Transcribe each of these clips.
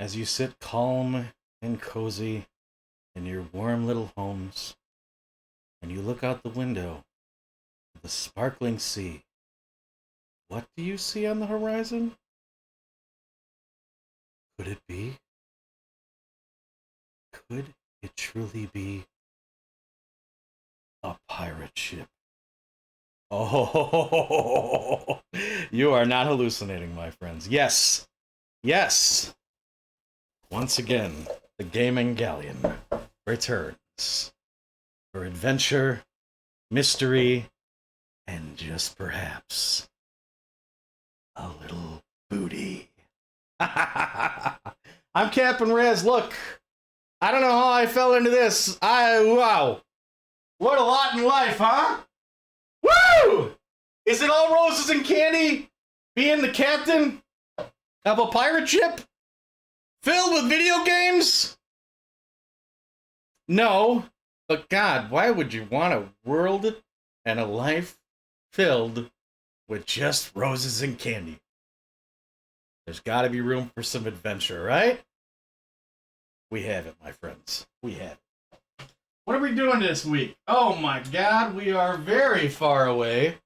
as you sit calm and cozy in your warm little homes, and you look out the window at the sparkling sea. What do you see on the horizon? Could it be? Could it truly be a pirate ship? Oh, you are not hallucinating, my friends. Yes, yes. Once again, the gaming galleon returns for adventure, mystery, and just perhaps a little booty. I'm Captain Rez. Look, I don't know how I fell into this. Wow. What a lot in life, huh? Woo! Is it all roses and candy being the captain of a pirate ship filled with video games? No, but God, why would you want a world and a life filled with just roses and candy? There's got to be room for some adventure, right? We have it, my friends. We have it. What are we doing this week? Oh my God, we are very far away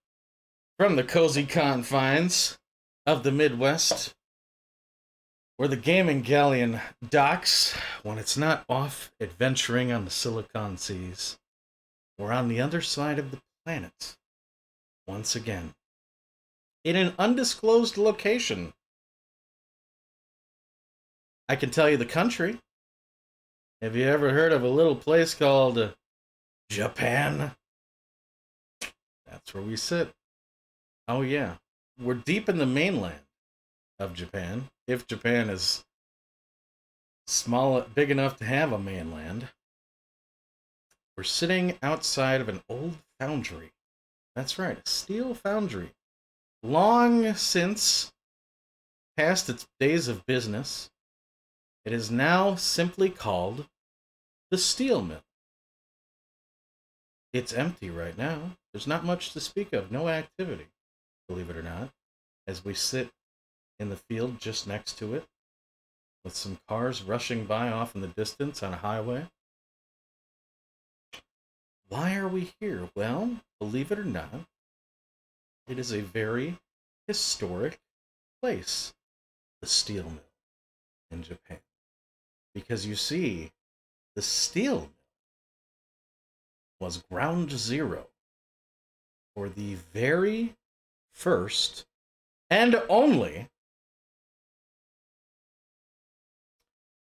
from the cozy confines of the Midwest, where the gaming galleon docks when it's not off adventuring on the Silicon Seas. We're on the other side of the planet, once again, in an undisclosed location. I can tell you the country. Have you ever heard of a little place called Japan? That's where we sit. Oh yeah, we're deep in the mainland of Japan. If Japan is big enough to have a mainland. We're sitting outside of an old foundry. That's right, a steel foundry. Long since past its days of business, it is now simply called the steel mill. It's empty right now. There's not much to speak of, no activity, believe it or not, as we sit in the field just next to it, with some cars rushing by off in the distance on a highway. Why are we here? Well, believe it or not, it is a very historic place, the steel mill in Japan. Because you see, the steel mill was ground zero for the very first and only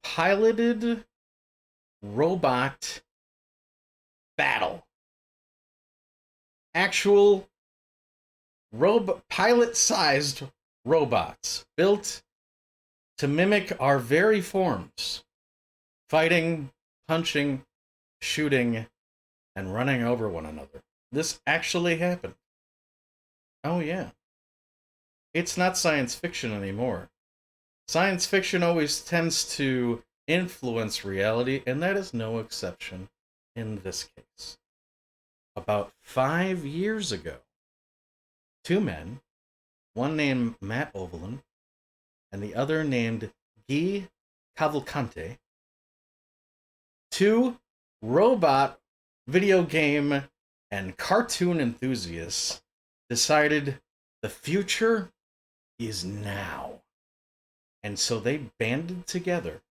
piloted robot battle. Actual pilot-sized robots built to mimic our very forms. Fighting, punching, shooting, and running over one another. This actually happened. Oh yeah. It's not science fiction anymore. Science fiction always tends to influence reality, and that is no exception in this case. About 5 years ago, two men, one named Matt Ovelin and the other named Guy Cavalcante, two robot video game and cartoon enthusiasts, decided the future is now. And so they banded together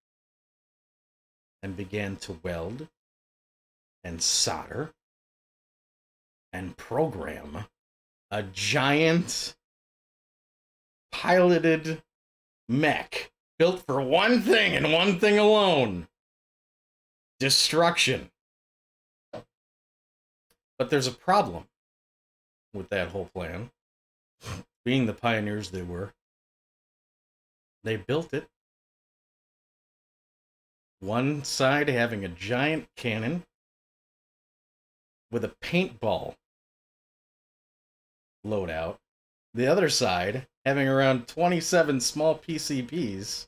and began to weld and solder and program a giant piloted mech built for one thing and one thing alone: destruction. But there's a problem with that whole plan. Being the pioneers they were, they built it. One side having a giant cannon with a paintball loadout. The other side having around 27 small PCP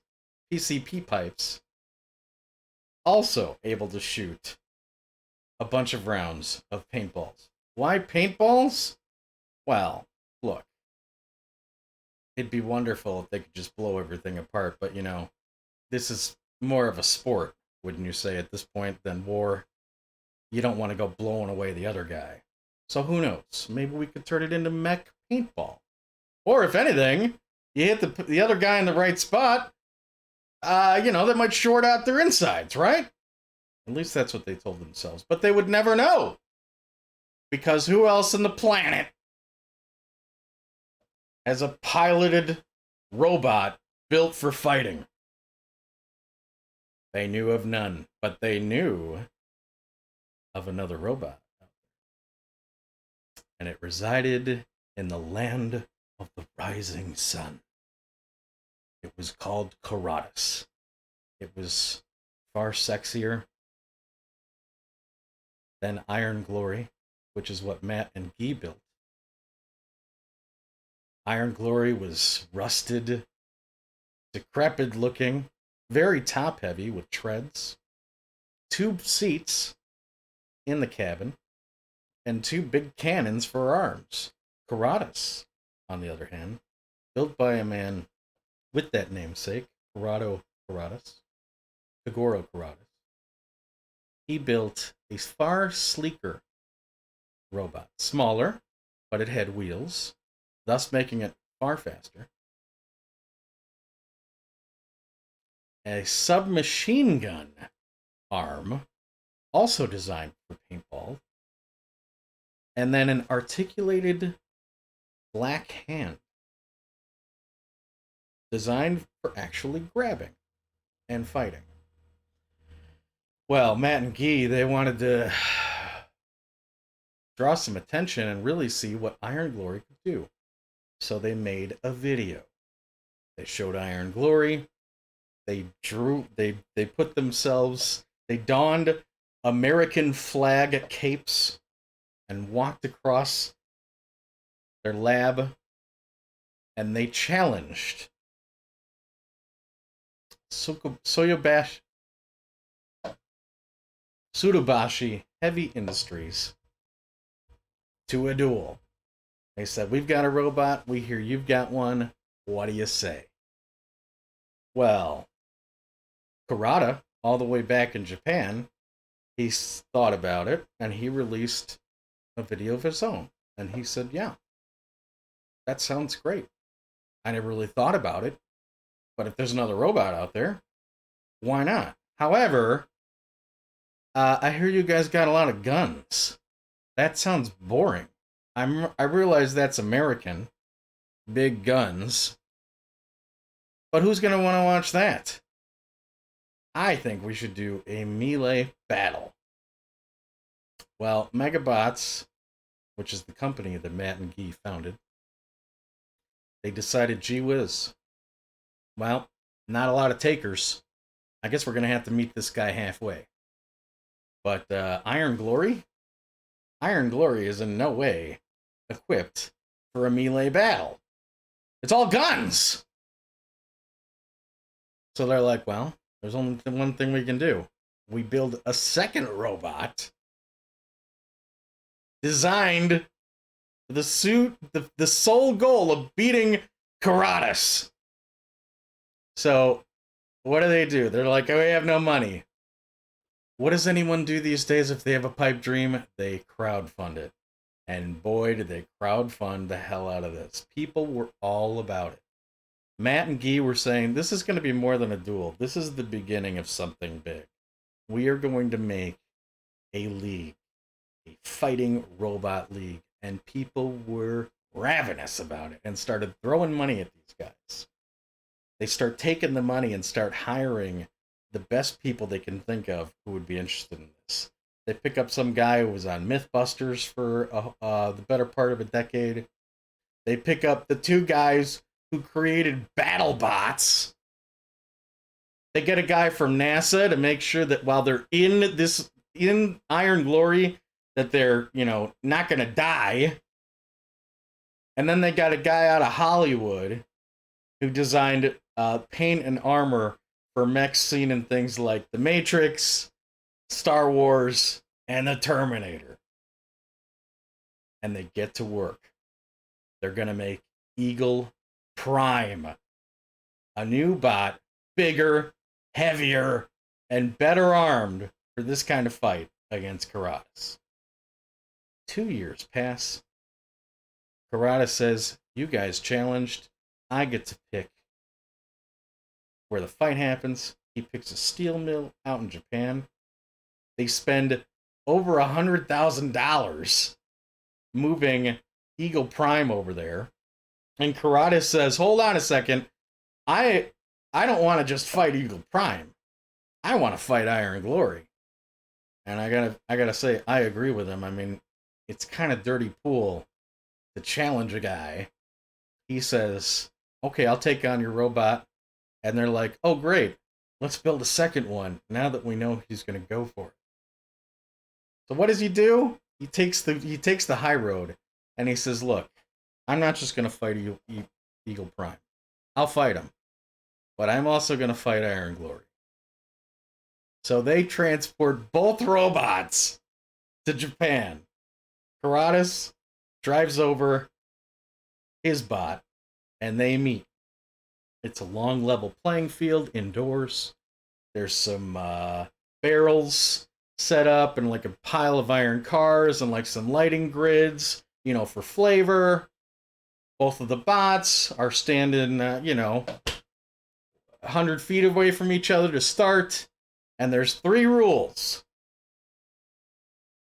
pipes, also able to shoot a bunch of rounds of paintballs. Why paintballs? Well, look, it'd be wonderful if they could just blow everything apart, but this is more of a sport, wouldn't you say, at this point than war? You don't want to go blowing away the other guy. So who knows? Maybe we could turn it into mech paintball. Or if anything, you hit the other guy in the right spot, that might short out their insides, right? At least that's what they told themselves. But they would never know. Because who else on the planet has a piloted robot built for fighting? They knew of none, but they knew of another robot. And it resided in the land of the rising sun. It was called Karatas. It was far sexier than Iron Glory, which is what Matt and Guy built. Iron Glory was rusted, decrepit looking, very top heavy with treads, 2 seats in the cabin, and 2 big cannons for arms. Karatas, on the other hand, built by a man with that namesake, Kagoro Karatas. He built a far sleeker robot, smaller, but it had wheels, thus making it far faster. A submachine gun arm, also designed for paintball, and then an articulated black hand, designed for actually grabbing and fighting. Well, Matt and Guy, they wanted to draw some attention and really see what Iron Glory could do. So they made a video. They showed Iron Glory. They put themselves, they donned American flag capes and walked across their lab, and they challenged Tsurubashi Heavy Industries to a duel. They said, we've got a robot, we hear you've got one, what do you say? Well, Kurata, all the way back in Japan, he thought about it, and he released a video of his own. And he said, yeah, that sounds great. I never really thought about it, but if there's another robot out there, why not? However, I hear you guys got a lot of guns. That sounds boring. I realize that's American, big guns, but who's going to want to watch that? I think we should do a melee battle. Well, Megabots, which is the company that Matt and Guy founded, they decided, gee whiz, well, not a lot of takers. I guess we're going to have to meet this guy halfway. But Iron Glory is in no way equipped for a melee battle. It's all guns. So they're like, well, there's only one thing we can do. We build a second robot designed for the sole goal of beating Karatas. So what do? They're like, oh, we have no money. What does anyone do these days if they have a pipe dream? They crowdfund it. And boy, did they crowdfund the hell out of this. People were all about it. Matt and Guy were saying, this is going to be more than a duel. This is the beginning of something big. We are going to make a league, a fighting robot league. And people were ravenous about it and started throwing money at these guys. They start taking the money and start hiring the best people they can think of who would be interested in this. They pick up some guy who was on Mythbusters for the better part of a decade. They pick up the 2 guys who created BattleBots. They get a guy from NASA to make sure that while they're in Iron Glory, that they're, not going to die. And then they got a guy out of Hollywood who designed paint and armor for mechs seen in things like The Matrix, Star Wars, and The Terminator. And they get to work. They're going to make Eagle Prime, a new bot, bigger, heavier, and better armed for this kind of fight against Karadas. 2 years pass. Karadas says, "You guys challenged. I get to pick where the fight happens." He picks a steel mill out in Japan. They spend over $100,000 moving Eagle Prime over there. And Karadas says, "Hold on a second. I don't want to just fight Eagle Prime. I want to fight Iron Glory." And I gotta say, I agree with him. I mean, it's kind of dirty pool to challenge a guy. He says, "Okay, I'll take on your robot." And they're like, "Oh, great. Let's build a second one now that we know he's going to go for it." So what does he do? He takes the high road, and he says, "Look, I'm not just going to fight Eagle Prime. I'll fight him, but I'm also going to fight Iron Glory." So they transport both robots to Japan. Karadas drives over his bot, and they meet. It's a long level playing field indoors. There's some barrels set up and like a pile of iron cars and like some lighting grids, for flavor. Both of the bots are standing, 100 feet away from each other to start. And there's 3 rules.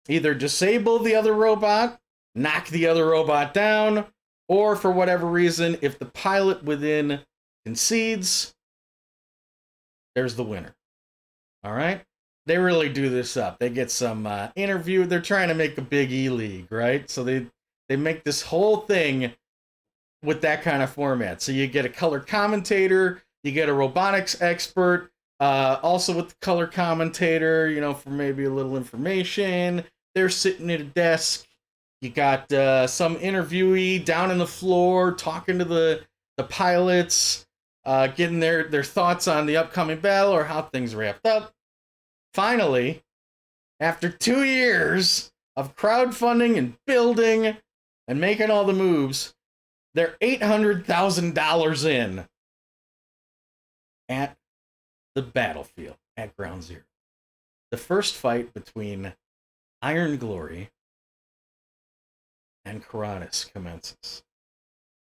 Either disable the other robot, knock the other robot down, or for whatever reason, if the pilot within concedes, there's the winner. All right? They really do this up. They get some interview. They're trying to make a big E-League, right? So they make this whole thing with that kind of format. So you get a color commentator, you get a robotics expert, also with the color commentator, for maybe a little information. They're sitting at a desk. You got some interviewee down on the floor talking to the pilots, getting their thoughts on the upcoming battle or how things wrapped up. Finally, after 2 years of crowdfunding and building and making all the moves, they're $800,000 in at the battlefield at Ground Zero. The first fight between Iron Glory and Karadas commences.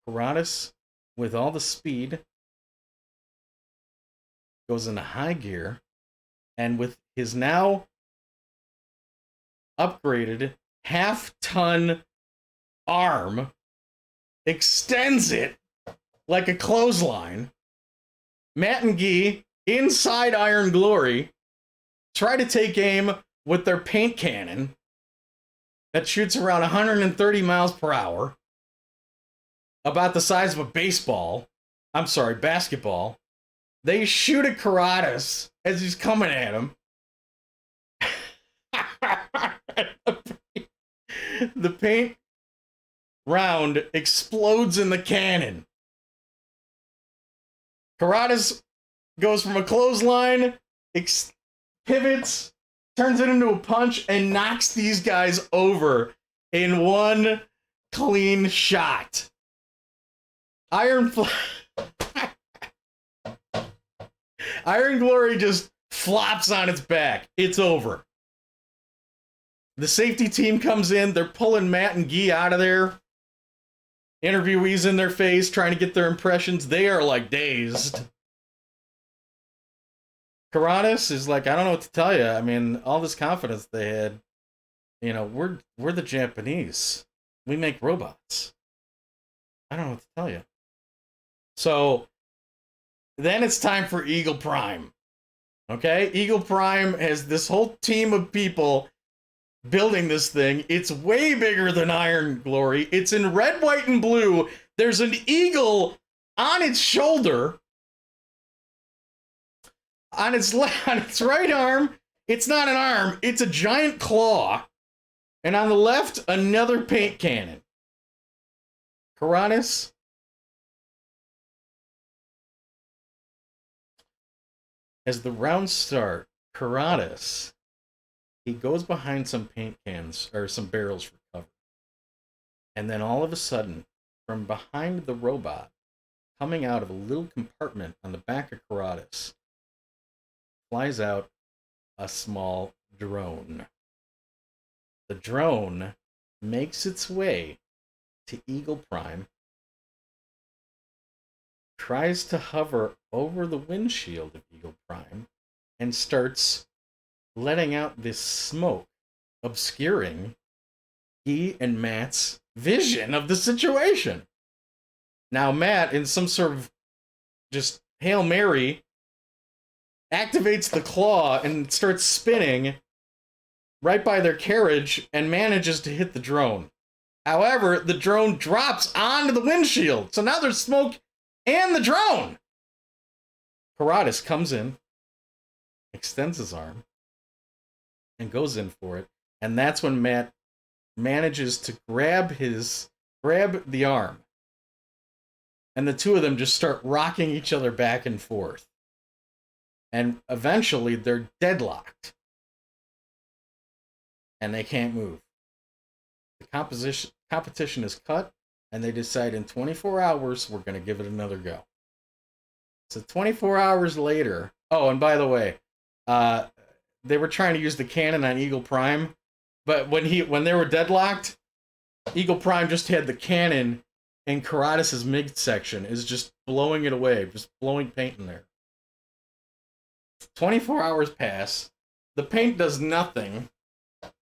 Karadas, with all the speed, goes into high gear, and with his now upgraded half-ton arm, extends it like a clothesline. Matt and Guy, inside Iron Glory, try to take aim with their paint cannon that shoots around 130 miles per hour, about the size of a basketball. They shoot at Karadas as he's coming at him. The paint round explodes in the cannon. Karadas goes from a clothesline, pivots, turns it into a punch, and knocks these guys over in one clean shot. Iron Glory just flops on its back. It's over. The safety team comes in. They're pulling Matt and Guy out of there. Interviewees in their face, trying to get their impressions. They are like dazed. Karadas is like, "I don't know what to tell you. I mean, all this confidence they had. We're the Japanese. We make robots. I don't know what to tell you." So then it's time for Eagle Prime. Okay? Eagle Prime has this whole team of people building this thing. It's way bigger than Iron Glory. It's in red, white, and blue. There's an eagle on its shoulder. On its right arm, it's not an arm, it's a giant claw. And on the left, another paint cannon. Karadas, as the rounds start, Karadas, he goes behind some paint cans, or some barrels for cover. And then all of a sudden, from behind the robot, coming out of a little compartment on the back of Karadas, flies out a small drone. The drone makes its way to Eagle Prime, tries to hover over the windshield of Eagle Prime, and starts letting out this smoke, obscuring Guy and Matt's vision of the situation. Now, Matt, in some sort of just Hail Mary, activates the claw and starts spinning right by their carriage and manages to hit the drone. However, the drone drops onto the windshield, so now there's smoke and the drone. Carrodus comes in, extends his arm, and goes in for it. And that's when Matt manages to grab the arm. And the two of them just start rocking each other back and forth. And eventually they're deadlocked. And they can't move. The competition is cut, and they decide in 24 hours we're going to give it another go. So 24 hours later, oh, and by the way, they were trying to use the cannon on Eagle Prime, but when they were deadlocked, Eagle Prime just had the cannon in Carrodus' midsection, is just blowing it away, just blowing paint in there. 24 hours pass. The paint does nothing.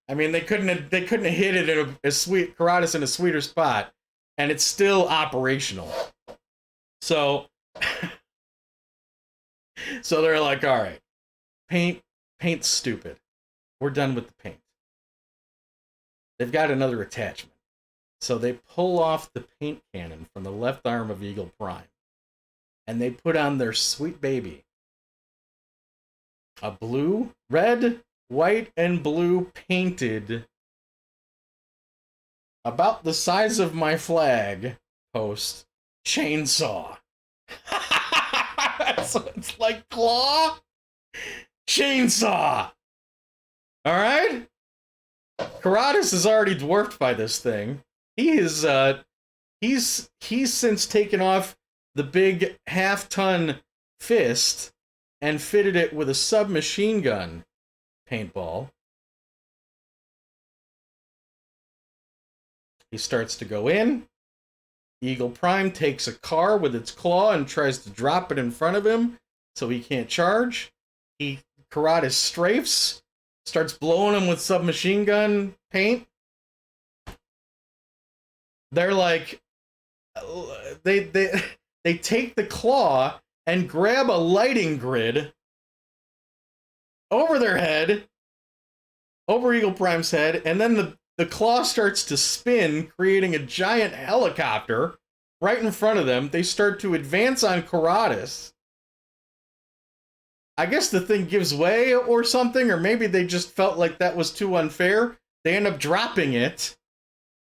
I mean, they couldn't have hit it in Carrodus in a sweeter spot, and it's still operational. So, so they're like, all right, paint's stupid. We're done with the paint. They've got another attachment. So they pull off the paint cannon from the left arm of Eagle Prime, and they put on their sweet baby. A red, white, and blue painted about the size of my flag post chainsaw. So it's like claw, chainsaw. All right? Carrodus is already dwarfed by this thing. He's since taken off the big half-ton fist and fitted it with a submachine gun paintball. He starts to go in. Eagle Prime takes a car with its claw and tries to drop it in front of him so he can't charge. Carrodus strafes, starts blowing him with submachine gun paint. They're like, they take the claw and grab a lighting grid over their head, over Eagle Prime's head, and then the claw starts to spin, creating a giant helicopter right in front of them. They start to advance on Carrodus. I guess the thing gives way or something, or maybe they just felt like that was too unfair. They end up dropping it.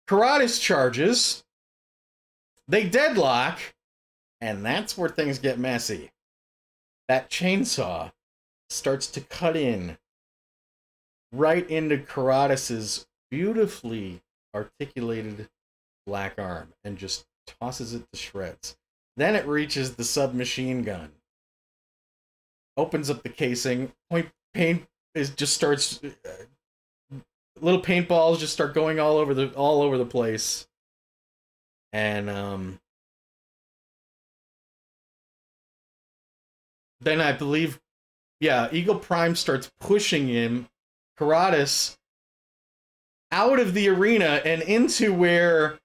Carrodus charges. They deadlock. And that's where things get messy. That chainsaw starts to cut in right into Carrodus' beautifully articulated black arm and just tosses it to shreds. Then it reaches the submachine gun, opens up the casing. Paint just starts. Little paintballs just start going all over the place, and then I believe, Eagle Prime starts pushing him, Carrodus, out of the arena and into where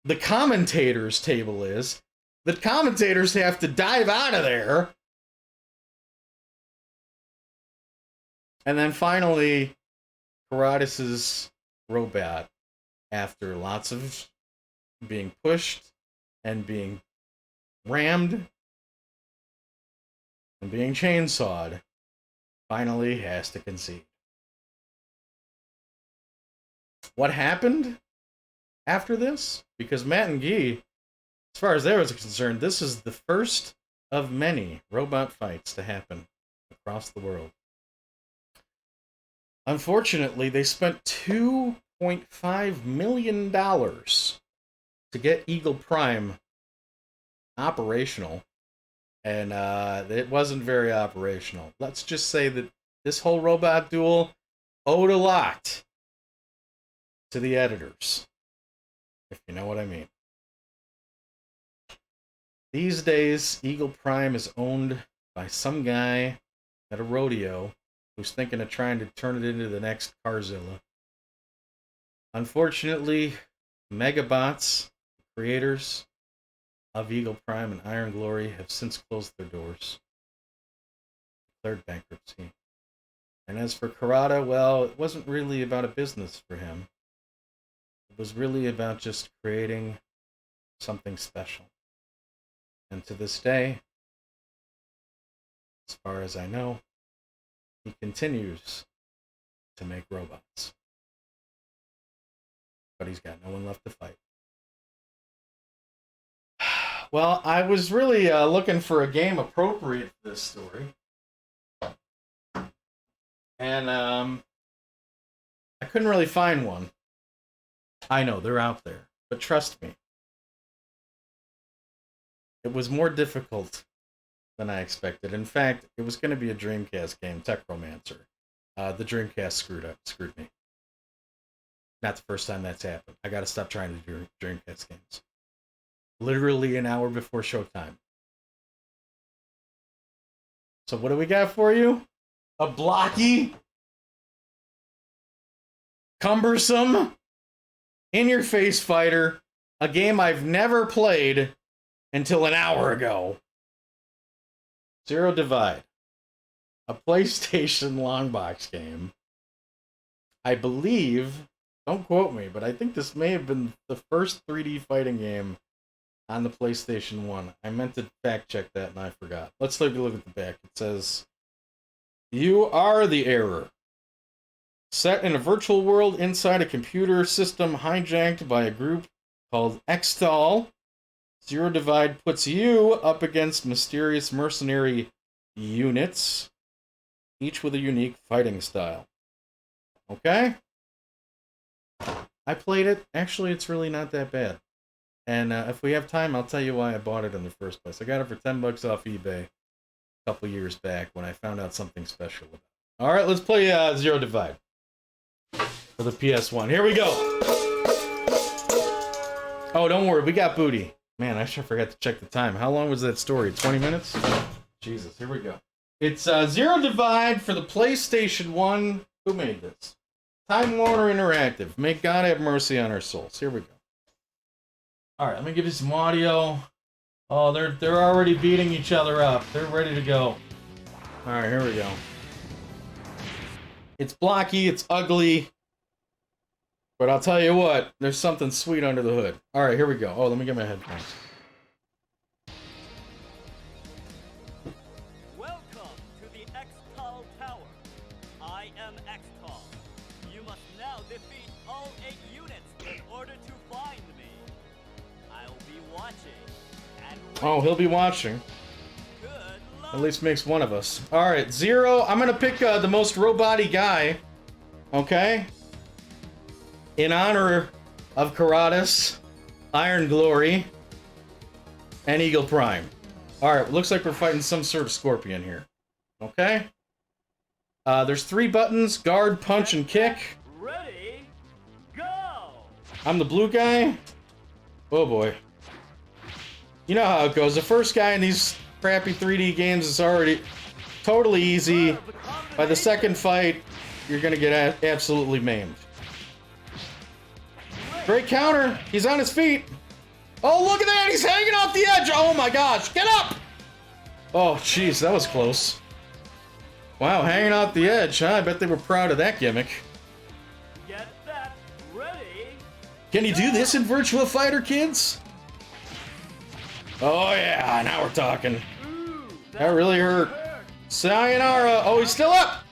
the commentators' table is. The commentators have to dive out of there. And then finally, Carrodus' robot, after lots of being pushed and being rammed and being chainsawed, finally has to concede. What happened after this? Because Matt and Guy, as far as they was concerned, this is the first of many robot fights to happen across the world. Unfortunately, they spent $2.5 million to get Eagle Prime operational. and it wasn't very operational. Let's just say that this whole robot duel owed a lot to the editors, if you know what I mean. These days, Eagle Prime is owned by some guy at a rodeo who's thinking of trying to turn it into the next Carzilla. Unfortunately, Megabots, creators of Eagle Prime and Iron Glory, have since closed their doors, declared bankruptcy. And as for Karada, well, it wasn't really about a business for him. It was really about just creating something special. And to this day, as far as I know, he continues to make robots. But he's got no one left to fight. Well, I was really looking for a game appropriate for this story. And I couldn't really find one. I know, they're out there. But trust me, it was more difficult than I expected. In fact, it was going to be a Dreamcast game, Techromancer. The Dreamcast screwed me. Not the first time that's happened. I got to stop trying to do Dreamcast games. Literally an hour before showtime. So what do we got for you? A blocky, cumbersome, in-your-face fighter. A game I've never played until an hour ago. Zero Divide. A PlayStation long box game. I believe, don't quote me, but I think this may have been the first 3D fighting game on the PlayStation 1. I meant to fact check that and I forgot. Let's take a look at the back. It says, "You are the error. Set in a virtual world inside a computer system hijacked by a group called Extal, Zero Divide puts you up against mysterious mercenary units, each with a unique fighting style." Okay? I played it. Actually, it's really not that bad. And if we have time, I'll tell you why I bought it in the first place. I got it for $10 off eBay a couple years back when I found out something special about it. All right, let's play Zero Divide for the PS1. Here we go. Oh, don't worry, we got booty. Man, I sure forgot to check the time. How long was that story? 20 minutes? Jesus, here we go. It's Zero Divide for the PlayStation 1. Who made this? Time Warner Interactive. May God have mercy on our souls. Here we go. All right, let me give you some audio. Oh, they're already beating each other up. They're ready to go. All right, here we go. It's blocky, it's ugly, but I'll tell you what, there's something sweet under the hood. All right, here we go. Oh, let me get my headphones. Welcome to the Extal Tower. I am Extal. You must now defeat all 8 units in order to find me. I'll be watching. And oh, he'll be watching. Good luck. At least makes one of us. All right, Zero. I'm gonna pick the most robot-y guy. Okay. In honor of Karadas, Iron Glory, and Eagle Prime. All right, looks like we're fighting some sort of scorpion here. Okay. There's 3 buttons: guard, punch, and kick. Ready? Go! I'm the blue guy. Oh boy. You know how it goes. The first guy in these crappy 3D games is already totally easy. By the second fight, you're gonna get absolutely maimed. Great counter. He's on his feet. Oh, look at that. He's hanging off the edge. Oh my gosh. Get up. Oh, jeez. That was close. Wow, hanging off the edge, huh? I bet they were proud of that gimmick. Get that ready. Can you do this in Virtua Fighter, kids? Oh, yeah. Now we're talking. Ooh, That really hurt. Sayonara. Oh, he's still up.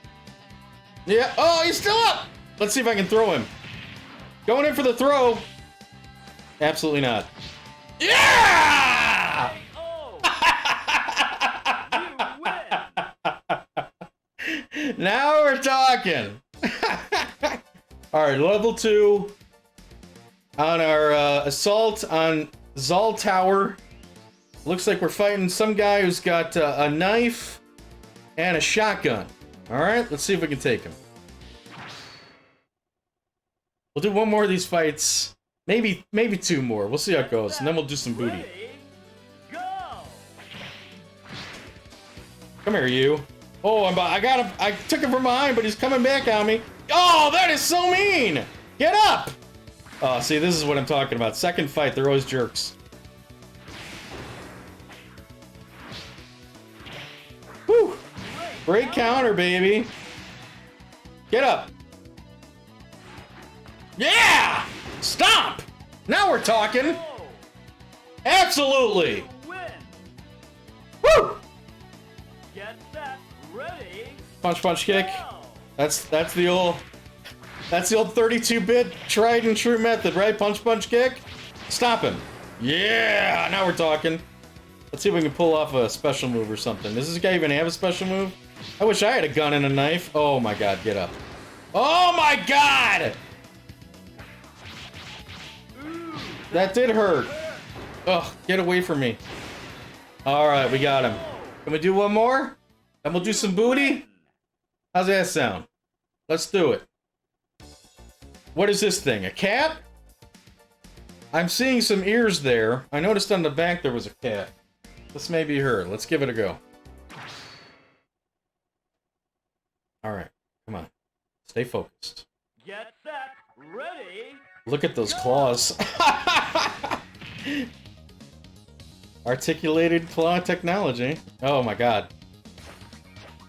Yeah. Oh, he's still up. Let's see if I can throw him. Going in for the throw. Absolutely not. Yeah! Oh, you win. Now we're talking. All right, level 2 on our assault on Zal Tower. Looks like we're fighting some guy who's got a knife and a shotgun. All right, let's see if we can take him. We'll do one more of these fights. Maybe 2 more. We'll see how it goes, and then we'll do some booty. Go! Come here, you. Oh, I got him. I took him from behind, but he's coming back on me. Oh, that is so mean! Get up! Oh, see, this is what I'm talking about. Second fight, they're always jerks. Whew! Great counter, baby. Get up. Yeah! Stomp! Now we're talking. Absolutely. Win. Woo! Get set. Ready. Punch, punch, kick. Go! That's the old 32-bit tried and true method, right? Punch, punch, kick. Stop him. Yeah! Now we're talking. Let's see if we can pull off a special move or something. Does this guy even have a special move? I wish I had a gun and a knife. Oh my god, get up. Oh my god! That did hurt. Ugh, get away from me. Alright, we got him. Can we do one more? And we'll do some booty? How's that sound? Let's do it. What is this thing? A cat? I'm seeing some ears there. I noticed on the back there was a cat. This may be her. Let's give it a go. Alright, come on. Stay focused. Get set. Ready. Look at those claws. Articulated claw technology. Oh my god.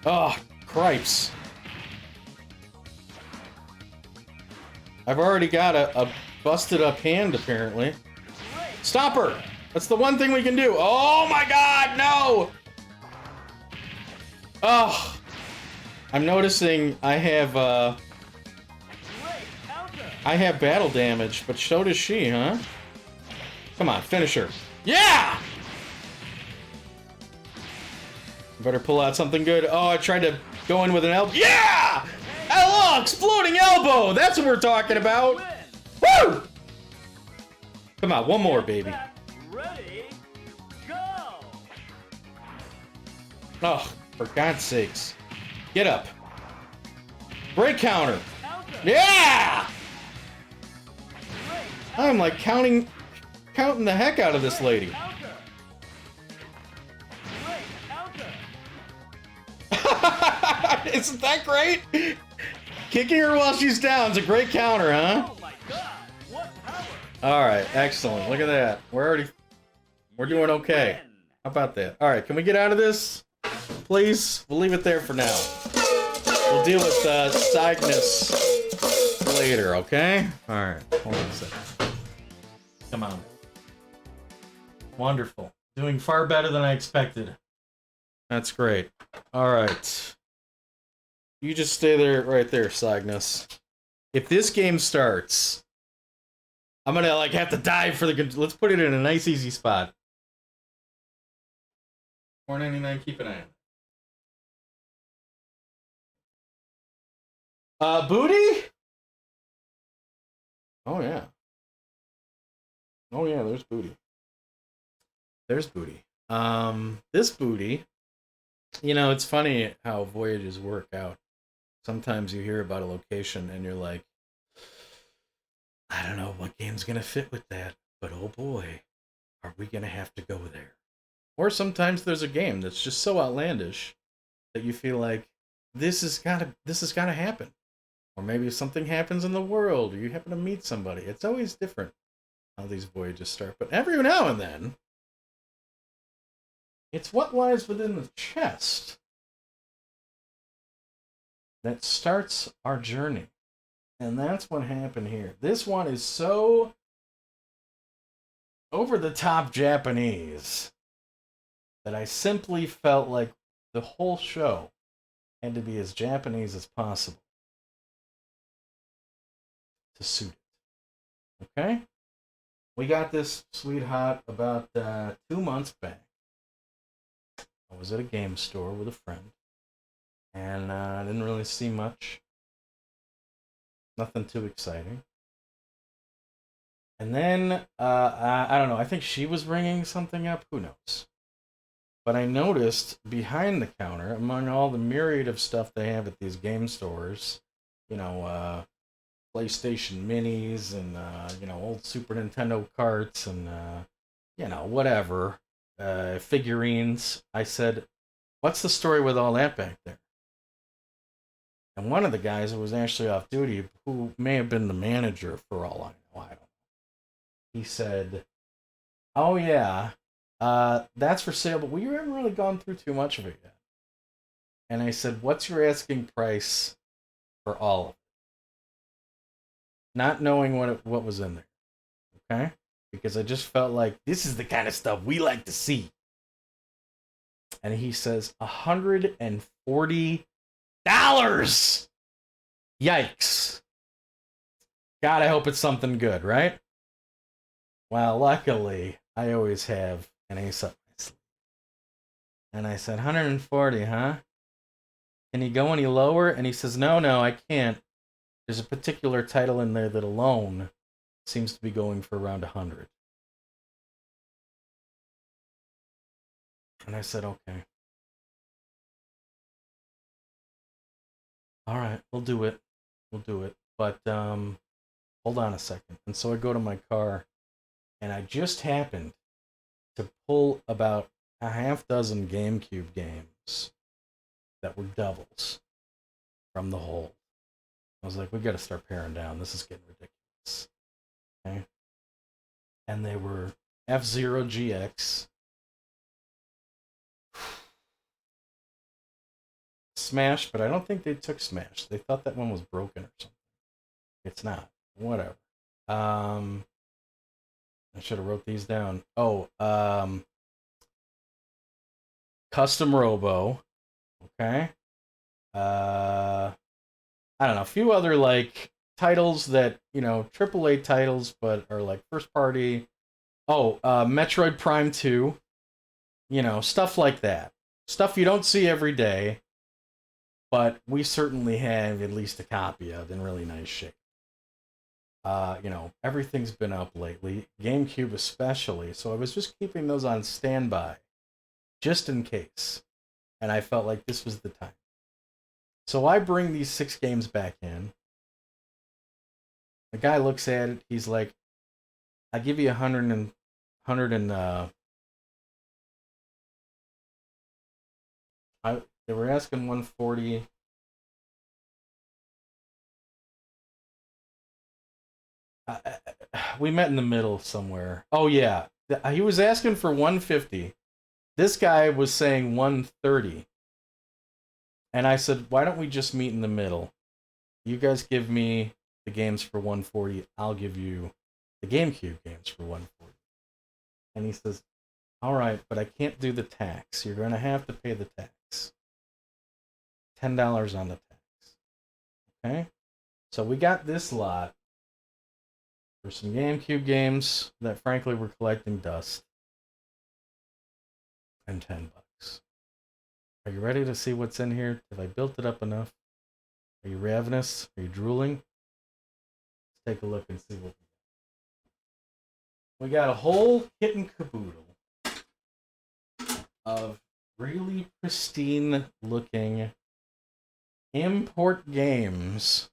Oh, cripes. I've already got a busted up hand, apparently. Stop her! That's the one thing we can do. Oh my god, no! Oh. I'm noticing I have battle damage, but so does she, huh? Come on, finish her. Yeah! Better pull out something good. Oh, I tried to go in with an elbow. Yeah! Hello, exploding elbow! That's what we're talking about! Woo! Come on, one more, baby. Ready. Go! Oh, for God's sakes. Get up. Break counter. Yeah! I'm like counting the heck out of this lady. Isn't that great? Kicking her while she's down is a great counter, huh? Oh my god, what power! Alright, excellent. Look at that. We're doing okay. How about that? Alright, can we get out of this? Please? We'll leave it there for now. We'll deal with Cygnus later, okay? Alright, hold on a second. Come on. Wonderful. Doing far better than I expected. That's great. Alright. You just stay there, right there, Cygnus. If this game starts, I'm gonna like have to dive for the. Let's put it in a nice, easy spot. $4.99. Keep an eye on. Booty. Oh yeah. Oh yeah. There's booty. There's booty. This booty. You know, it's funny how voyages work out. Sometimes you hear about a location and you're like, I don't know what game's going to fit with that, but oh boy, are we going to have to go there? Or sometimes there's a game that's just so outlandish that you feel like this has got to happen. Or maybe something happens in the world, or you happen to meet somebody. It's always different how these voyages start. But every now and then, it's what lies within the chest that starts our journey. And that's what happened here. This one is so over-the-top Japanese that I simply felt like the whole show had to be as Japanese as possible to suit it. Okay? We got this sweetheart about 2 months back. I was at a game store with a friend, and I didn't really see much. Nothing too exciting. And then, I don't know, I think she was ringing something up. Who knows? But I noticed behind the counter, among all the myriad of stuff they have at these game stores, you know, PlayStation Minis and, old Super Nintendo carts and, whatever, figurines. I said, what's the story with all that back there? And one of the guys who was actually off duty, who may have been the manager for all I know, I don't know. He said, "Oh yeah, that's for sale, but we haven't really gone through too much of it yet." And I said, "What's your asking price for all of it?" Not knowing what was in there, okay? Because I just felt like this is the kind of stuff we like to see. And he says $140. Yikes! God, I hope it's something good, right? Well, luckily, I always have an ace up my sleeve. And I said, 140, huh? Can you go any lower? And he says, no, I can't. There's a particular title in there that alone seems to be going for around 100. And I said, okay. All right, we'll do it. But hold on a second. And so I go to my car, and I just happened to pull about a half dozen GameCube games that were doubles from the hole. I was like, we got to start paring down. This is getting ridiculous. Okay. And they were F-Zero GX, Smash, but I don't think they took Smash. They thought that one was broken or something. It's not. Whatever. I should have wrote these down. Oh, Custom Robo. Okay. I don't know, a few other like titles that, AAA titles, but are like first party. Oh, Metroid Prime 2. Stuff like that. Stuff you don't see every day, but we certainly have at least a copy of in really nice shape. Everything's been up lately, GameCube especially, so I was just keeping those on standby, just in case. And I felt like this was the time. So I bring these 6 games back in. The guy looks at it, he's like, I give you 100 they were asking 140. We met in the middle somewhere. Oh yeah, he was asking for 150. This guy was saying 130. And I said, why don't we just meet in the middle? You guys give me the games for 140. I'll give you the GameCube games for 140. And he says, all right, but I can't do the tax. You're going to have to pay the tax. $10 on the tax. Okay? So we got this lot for some GameCube games that frankly were collecting dust. And $10. Are you ready to see what's in here? Have I built it up enough? Are you ravenous? Are you drooling? Let's take a look and see what we got. We got a whole kit and caboodle of really pristine looking import games.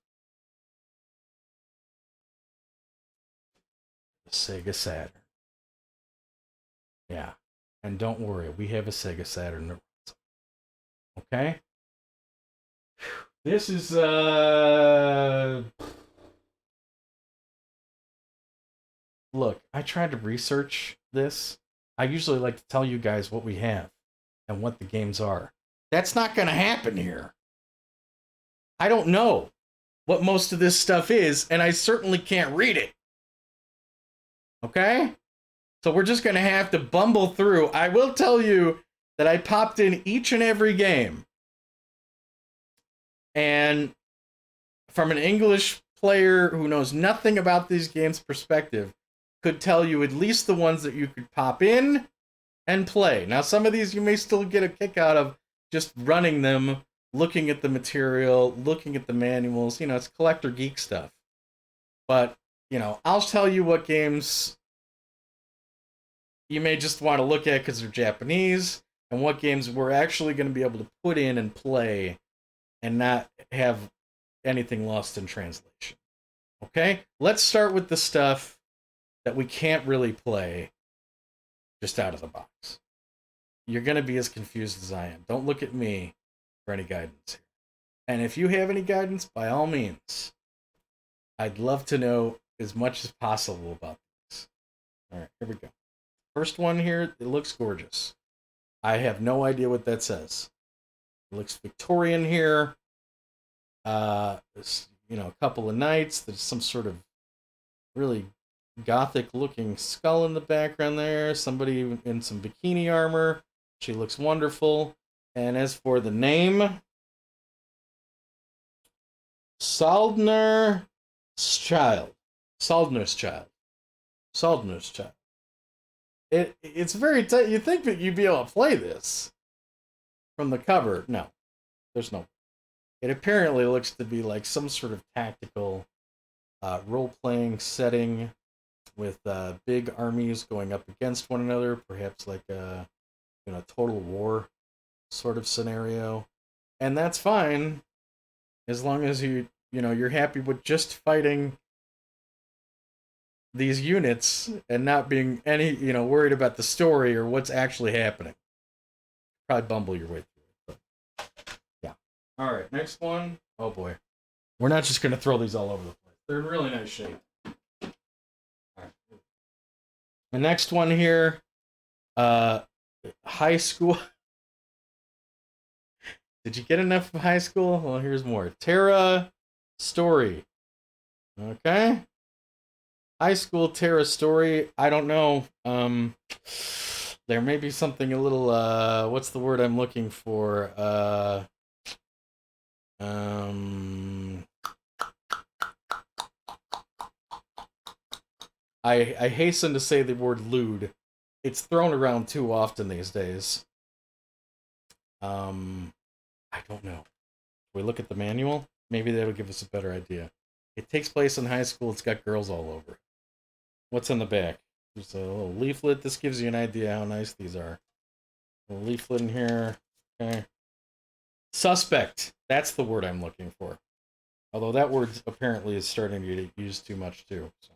The Sega Saturn. Yeah. And don't worry, we have a Sega Saturn. Okay? This is look, I tried to research this. I usually like to tell you guys what we have and what the games are. That's not going to happen here. I don't know what most of this stuff is, and I certainly can't read it. Okay? So we're just going to have to bumble through. I will tell you that I popped in each and every game. And from an English player who knows nothing about these games' perspective, could tell you at least the ones that you could pop in and play. Now, some of these you may still get a kick out of just running them, looking at the material, looking at the manuals. It's collector geek stuff. But I'll tell you what games you may just want to look at because they're Japanese, and what games we're actually going to be able to put in and play and not have anything lost in translation. Okay? Let's start with the stuff that we can't really play just out of the box. You're going to be as confused as I am. Don't look at me for any guidance here. And if you have any guidance, by all means, I'd love to know as much as possible about this. All right, here we go. First one here, it looks gorgeous. I have no idea what that says. It looks Victorian here. A couple of knights. There's some sort of really gothic-looking skull in the background there. Somebody in some bikini armor. She looks wonderful. And as for the name, Saldner's Child. It's very you think that you'd be able to play this from the cover. No, there's no. It apparently looks to be like some sort of tactical role-playing setting with big armies going up against one another, perhaps like a total war sort of scenario. And that's fine as long as you're happy with just fighting these units and not being worried about the story or what's actually happening. Probably bumble your way through it, but yeah. All right, next one. Oh boy, we're not just gonna throw these all over the place. They're in really nice shape. All right. The next one here, high school. Did you get enough of high school? Well, here's more. Terra Story. Okay. High school Terra Story. I don't know. There may be something a little. What's the word I'm looking for? I hasten to say the word lewd. It's thrown around too often these days. I don't know. We look at the manual. Maybe that'll give us a better idea. It takes place in high school. It's got girls all over it. What's in the back? There's a little leaflet. This gives you an idea how nice these are. A leaflet in here. Okay. Suspect. That's the word I'm looking for. Although that word apparently is starting to get used too much too. So.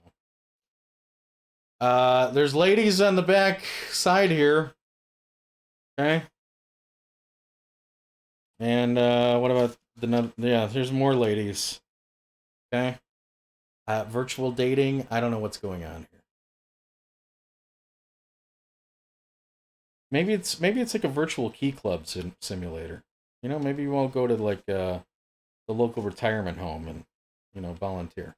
There's ladies on the back side here. Okay. And what about there's more ladies. Okay. Virtual dating. I don't know what's going on here. Maybe it's like a virtual key club simulator. Maybe you won't go to like the local retirement home and volunteer.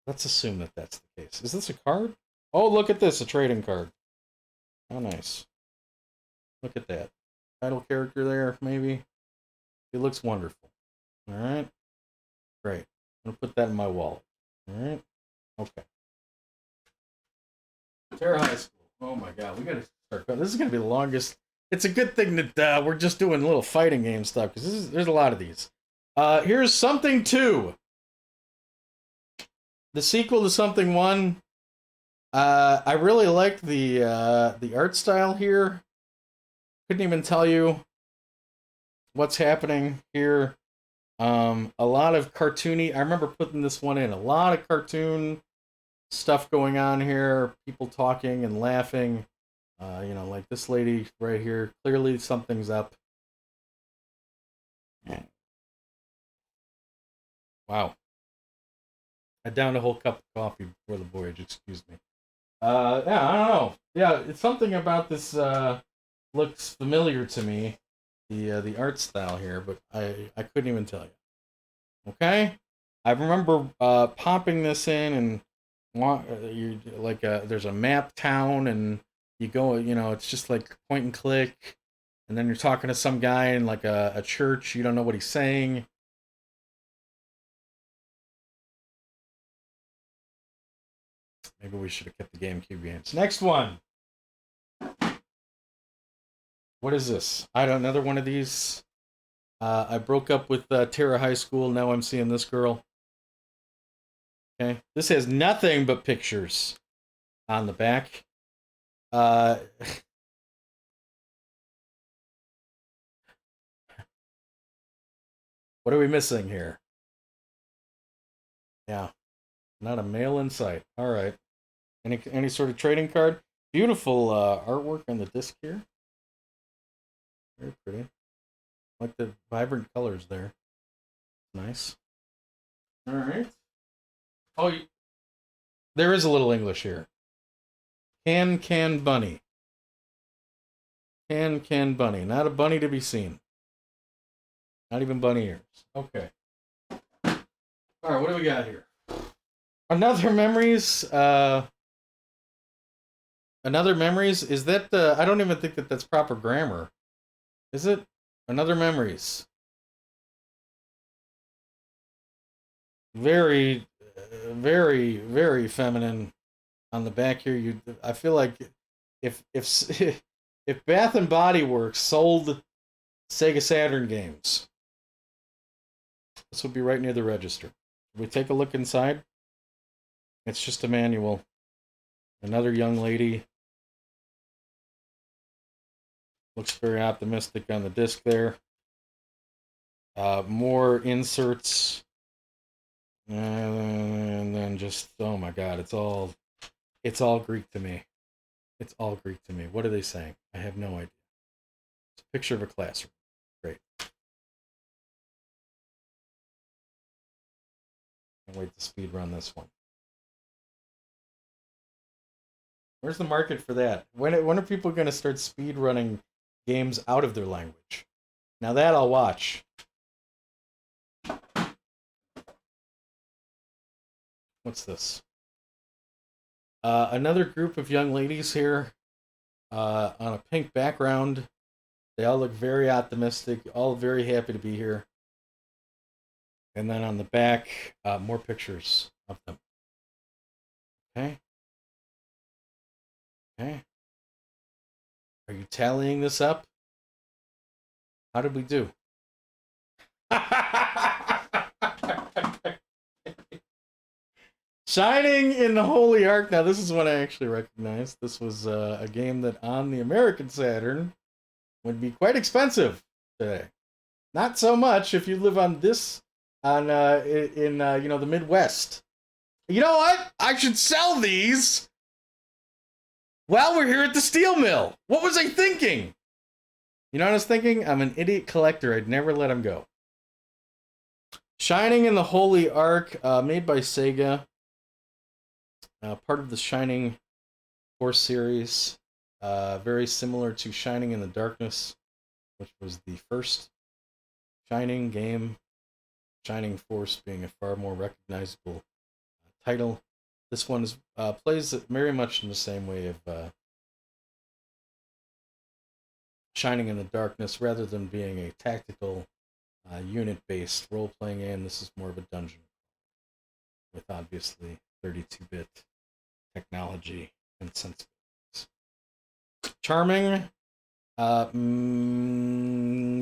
Let's assume that that's the case. Is this a card? Oh, look at this, a trading card. How nice. Look at that. Title character there, maybe. It looks wonderful. All right. Great. I'm going to put that in my wallet. All right. Okay. Terra High School. Oh my god, we got to start. This is going to be the longest. It's a good thing that we're just doing little fighting game stuff because there's a lot of these. Here's Something 2. The sequel to Something 1. I really liked the art style here. Couldn't even tell you what's happening here. A lot of cartoony. I remember putting this one in. A lot of cartoon stuff going on here. People talking and laughing. Like this lady right here. Clearly something's up. Wow. I downed a whole cup of coffee before the voyage. Excuse me. Yeah, I don't know. Yeah, it's something about this looks familiar to me. The art style here, but I couldn't even tell you. Okay, I remember popping this in and you like there's a map town and you go, it's just like point and click, and then you're talking to some guy in like a church. You don't know what he's saying. Maybe we should have kept the GameCube games. Next one. What is this? I don't. Another one of these. I broke up with Terra High School. Now I'm seeing this girl. Okay, this has nothing but pictures on the back. Uh, what are we missing here? Yeah, not a male in sight. All right. Any sort of trading card? Beautiful artwork on the disc here. Very pretty. Like the vibrant colors there. Nice. All right. Oh, there is a little English here. Can bunny. Can bunny. Not a bunny to be seen. Not even bunny ears. Okay. All right. What do we got here? Another memories. Another memories. Is that the? I don't even think that that's proper grammar. Is it? Another memories. Very, very feminine on the back here. I feel like if if Bath and Body Works sold Sega Saturn games, this would be right near the register. If we take a look inside. It's just a manual. Another young lady. Looks very optimistic on the disc there. More inserts. And then just, oh my god, it's all Greek to me. It's all Greek to me. What are they saying? I have no idea. It's a picture of a classroom. Great. Can't wait to speed run this one. Where's the market for that? When are people going to start speed running games out of their language? Now that I'll watch. What's this? Another group of young ladies here on a pink background. They all look very optimistic, all very happy to be here. And then on the back, more pictures of them. Okay. Okay. Are you tallying this up? How did we do? Shining in the Holy Ark. Now, this is one I actually recognized. This was a game that on the American Saturn would be quite expensive today. Not so much if you live on this in the Midwest. You know what? I should sell these while we're here at the steel mill. What was I thinking? You know what I was thinking? I'm an idiot collector. I'd never let him go. Shining in the Holy Ark, made by Sega. Part of the Shining Force series. Very similar to Shining in the Darkness, which was the first Shining game. Shining Force being a far more recognizable title. This one plays very much in the same way of Shining in the Darkness, rather than being a tactical unit-based role-playing game. This is more of a dungeon with obviously 32-bit technology and sensibilities. Charming.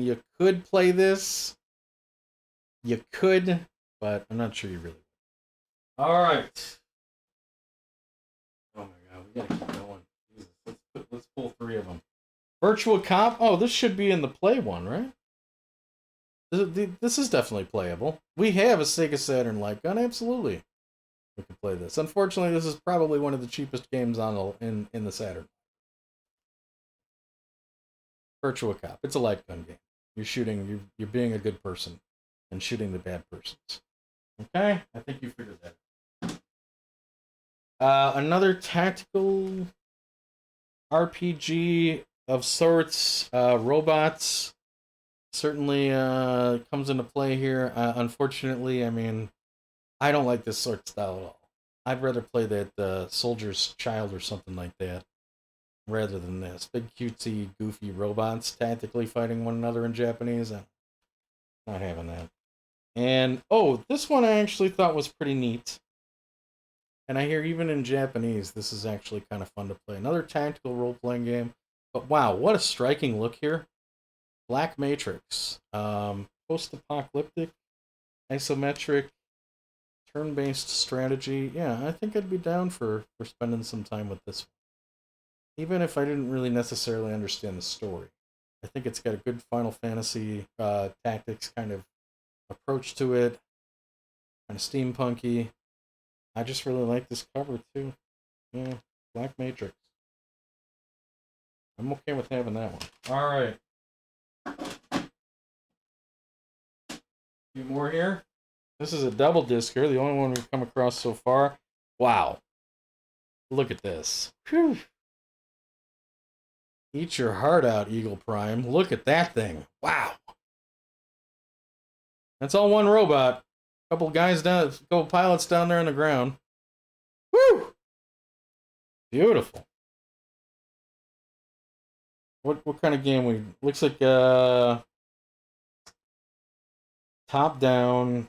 You could play this. You could, but I'm not sure you really would. All right. Oh my god, we gotta keep going. Jesus, let's pull 3 of them. Virtual Cop. Oh, this should be in the play one, right? This is definitely playable. We have a Sega Saturn light gun, absolutely. We can play this. Unfortunately, this is probably one of the cheapest games in the Saturn. Virtua Cop. It's a light gun game. You're shooting. You're being a good person and shooting the bad persons. Okay, I think you figured that. Another tactical RPG of sorts. Robots certainly comes into play here. Unfortunately, I mean, I don't like this sort of style at all. I'd rather play that Soldier's Child or something like that, rather than this. Big, cutesy, goofy robots tactically fighting one another in Japanese. I'm not having that. And, oh, this one I actually thought was pretty neat. And I hear even in Japanese, this is actually kind of fun to play. Another tactical role-playing game. But wow, what a striking look here. Black Matrix. Post-apocalyptic, isometric, turn-based strategy. Yeah, I think I'd be down for spending some time with this one. Even if I didn't really necessarily understand the story. I think it's got a good Final Fantasy tactics kind of approach to it. Kind of steampunky. I just really like this cover too. Yeah, Black Matrix. I'm okay with having that one. All right. A few more here. This is a double disc here, the only one we've come across so far. Wow. Look at this. Whew. Eat your heart out, Eagle Prime. Look at that thing. Wow. That's all one robot. Couple guys down, couple pilots down there on the ground. Woo! Beautiful. What kind of game we looks like top down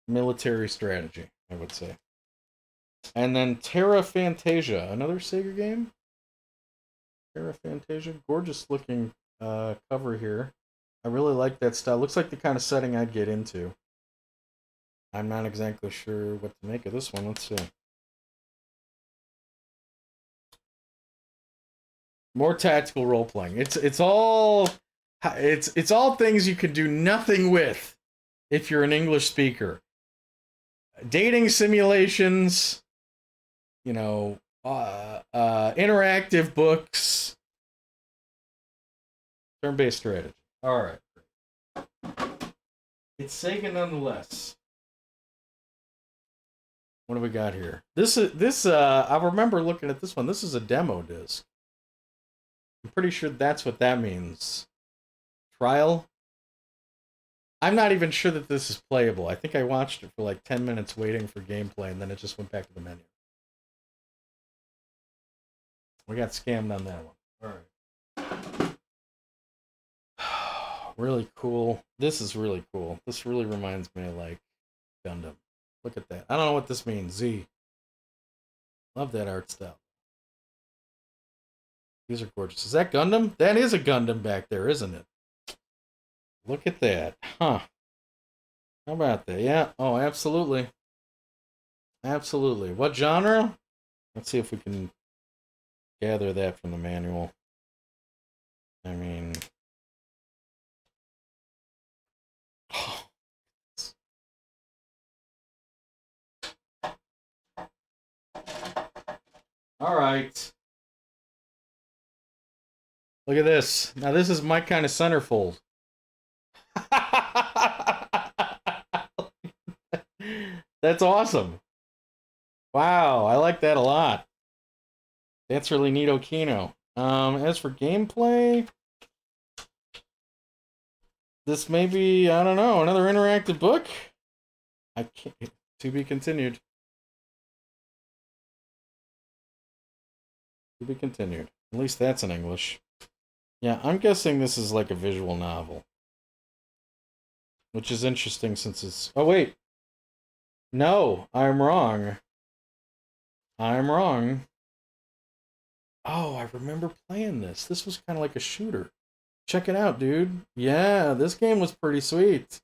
military strategy, I would say. And then Terra Fantasia, another Sega game. Terra Fantasia, gorgeous looking cover here. I really like that style. Looks like the kind of setting I'd get into. I'm not exactly sure what to make of this one. Let's see. More tactical role playing. It's all things you can do nothing with if you're an English speaker. Dating simulations, you know, interactive books, turn-based strategy. All right, it's Sega nonetheless. What do we got here? This I remember looking at this one. This is a demo disc. I'm pretty sure that's what that means. Trial? I'm not even sure that this is playable. I think I watched it for like 10 minutes waiting for gameplay, and then it just went back to the menu. We got scammed on that one. Alright. Really cool. This is really cool. This really reminds me of like Gundam. Look at that. I don't know what this means. Z. Love that art style. These are gorgeous. Is that Gundam? That is a Gundam back there, isn't it? Look at that. Huh. How about that? Yeah. Oh, absolutely. Absolutely. What genre? Let's see if we can gather that from the manual. I mean... All right. Look at this. Now this is my kind of centerfold. That's awesome. Wow, I like that a lot. That's really neato kino. As for gameplay, this may be, I don't know, another interactive book? I can't, to be continued. To be continued. At least that's in English. Yeah, I'm guessing this is like a visual novel. Which is interesting since it's... Oh, wait. No, I'm wrong. I'm wrong. Oh, I remember playing this. This was kind of like a shooter. Check it out, dude. Yeah, this game was pretty sweet.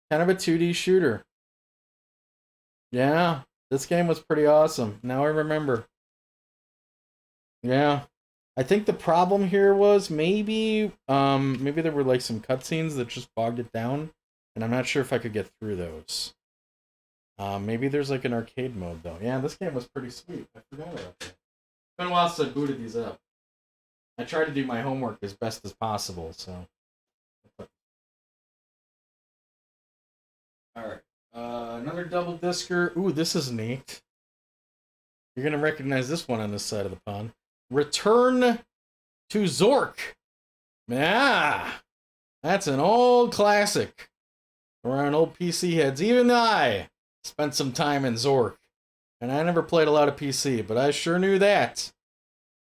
Kind of a 2D shooter. Yeah, this game was pretty awesome. Now I remember. Yeah. I think the problem here was maybe there were like some cutscenes that just bogged it down, and I'm not sure if I could get through those. Maybe there's like an arcade mode though. Yeah, this game was pretty sweet. I forgot about that. It's been a while since I booted these up. I try to do my homework as best as possible, so. Alright. Another double discer. Ooh, this is neat. You're gonna recognize this one on this side of the pond. Return to Zork. Yeah, that's an old classic. Around old PC heads. Even I spent some time in Zork. And I never played a lot of PC, but I sure knew that.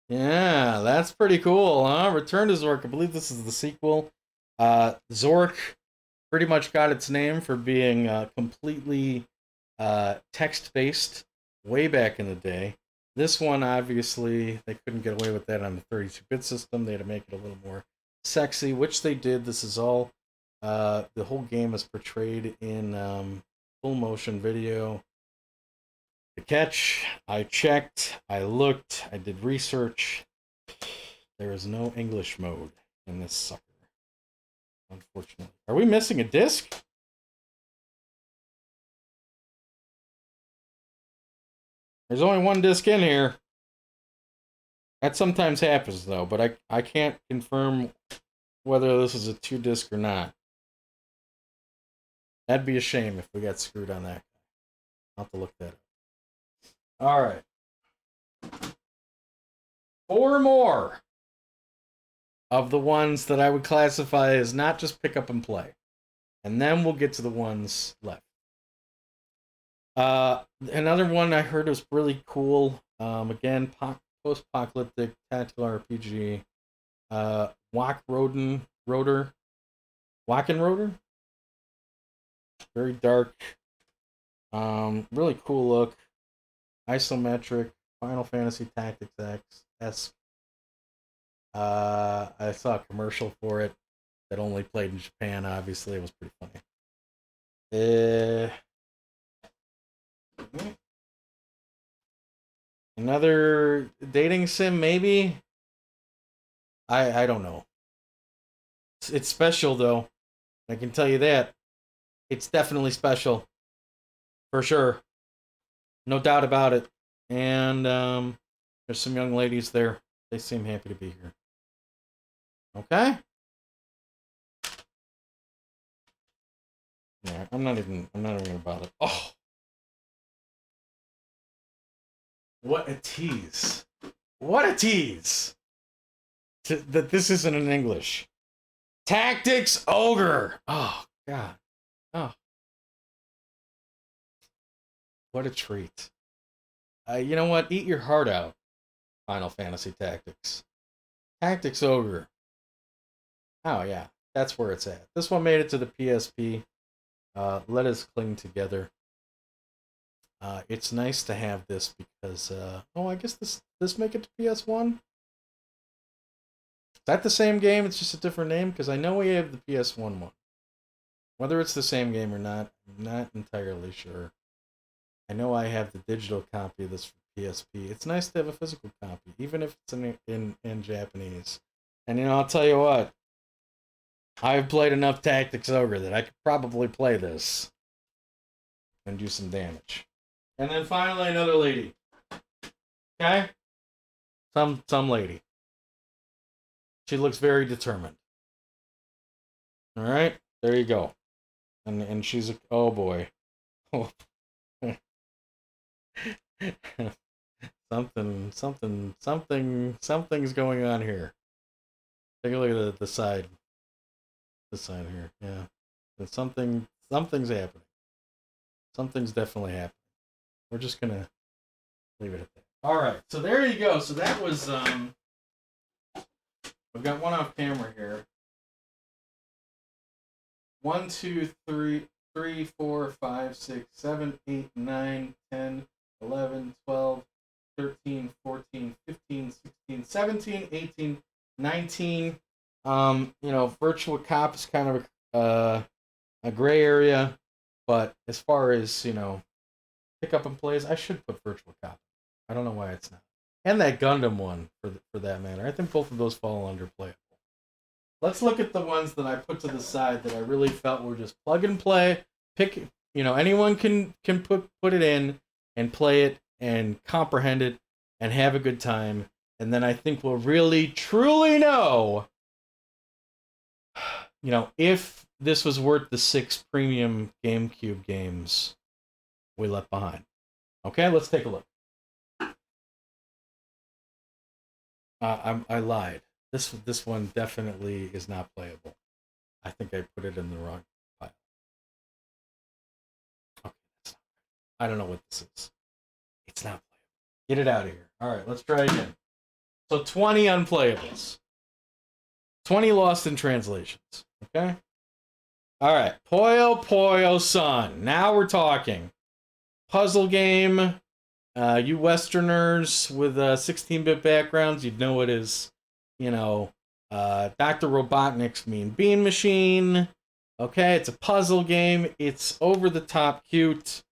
Yeah, that's pretty cool, huh? Return to Zork. I believe this is the sequel. Zork pretty much got its name for being completely text-based way back in the day. This one, obviously, they couldn't get away with that on the 32-bit system. They had to make it a little more sexy, which they did. This is all, the whole game is portrayed in full motion video. The catch, I checked, I looked, I did research. There is no English mode in this sucker, unfortunately. Are we missing a disc? There's only one disc in here. That sometimes happens, though, but I can't confirm whether this is a 2-disc or not. That'd be a shame if we got screwed on that. I'll have to look that up. All right. 4 more of the ones that I would classify as not just pick up and play. And then we'll get to the ones left. Another one I heard was really cool. Again, post-apocalyptic tactical RPG. Wacken Rotor. Very dark. Really cool look. Isometric. Final Fantasy Tactics X-esque. I saw a commercial for it that only played in Japan, obviously. It was pretty funny. Another dating sim, maybe? I don't know. It's special, though. I can tell you that. It's definitely special. For sure. No doubt about it. And there's some young ladies there. They seem happy to be here. Okay? Yeah, I'm not even gonna bother. Oh! What a tease. What a tease! That this isn't in English. Tactics Ogre! Oh, God. Oh. What a treat. You know what? Eat your heart out, Final Fantasy Tactics. Tactics Ogre. Oh, yeah. That's where it's at. This one made it to the PSP. Let us cling together. It's nice to have this because... I guess this make it to PS1? Is that the same game? It's just a different name? Because I know we have the PS1 one. Whether it's the same game or not, I'm not entirely sure. I know I have the digital copy of this for PSP. It's nice to have a physical copy, even if it's in Japanese. And I'll tell you what. I've played enough Tactics Ogre that I could probably play this and do some damage. And then finally another lady. Okay? Some lady. She looks very determined. Alright? There you go. And she's a... Oh boy. Something's going on here. Take a look at the side. The side here, yeah. Something's happening. Something's definitely happening. We're just gonna leave it at that. Alright, so there you go. So that was we've got one off camera here. 1, 2, 3, 4, 5, 6, 7, 8, 9, 10, 11, 12, 13, 14, 15, 16, 17, 18, 19. Virtual Cop is kind of a gray area, but as far as, pick up and plays, I should put Virtual Cop. I don't know why it's not. And that Gundam one, for that matter. I think both of those fall under playable. Let's look at the ones that I put to the side that I really felt were just plug and play. Pick, anyone can put it in and play it and comprehend it and have a good time. And then I think we'll really, truly know, if this was worth the 6 premium GameCube games we left behind. Okay, let's take a look. I lied. This one definitely is not playable. I think I put it in the wrong pile. Okay, that's not right. I don't know what this is. It's not playable. Get it out of here. All right, let's try again. So 20 unplayables. 20 lost in translations. Okay? All right. Puyo Puyo Sun. Now we're talking. Puzzle game. You Westerners with 16-bit backgrounds, you'd know it is, Dr. Robotnik's Mean Bean Machine, Okay, it's a puzzle game. It's over the top cute.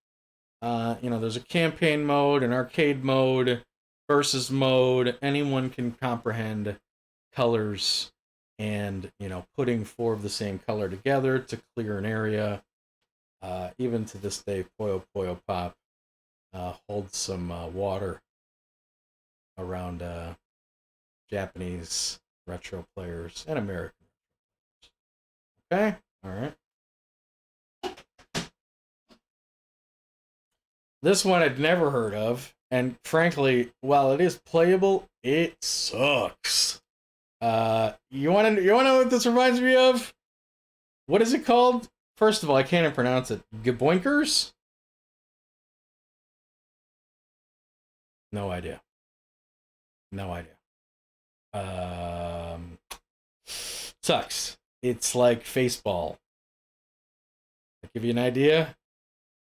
There's a campaign mode, an arcade mode, versus mode. Anyone can comprehend colors and, putting four of the same color together to clear an area. Even to this day, Puyo Puyo Pop holds some water around Japanese retro players and American. Okay, all right. This one I'd never heard of, and frankly, while it is playable, it sucks. You wanna know what this reminds me of? What is it called? First of all, I can't even pronounce it. Gaboinkers? No idea. No idea. Sucks. It's like Faceball. I'll give you an idea.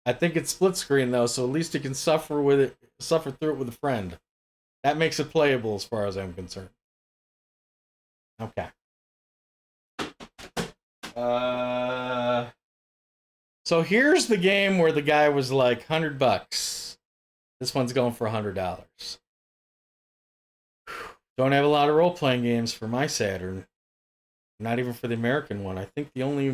I think it's split screen though, so at least you can suffer through it with a friend. That makes it playable as far as I'm concerned. Okay. So here's the game where the guy was like $100. This one's going for $100. Don't have a lot of role-playing games for my Saturn. Not even for the American one. I think the only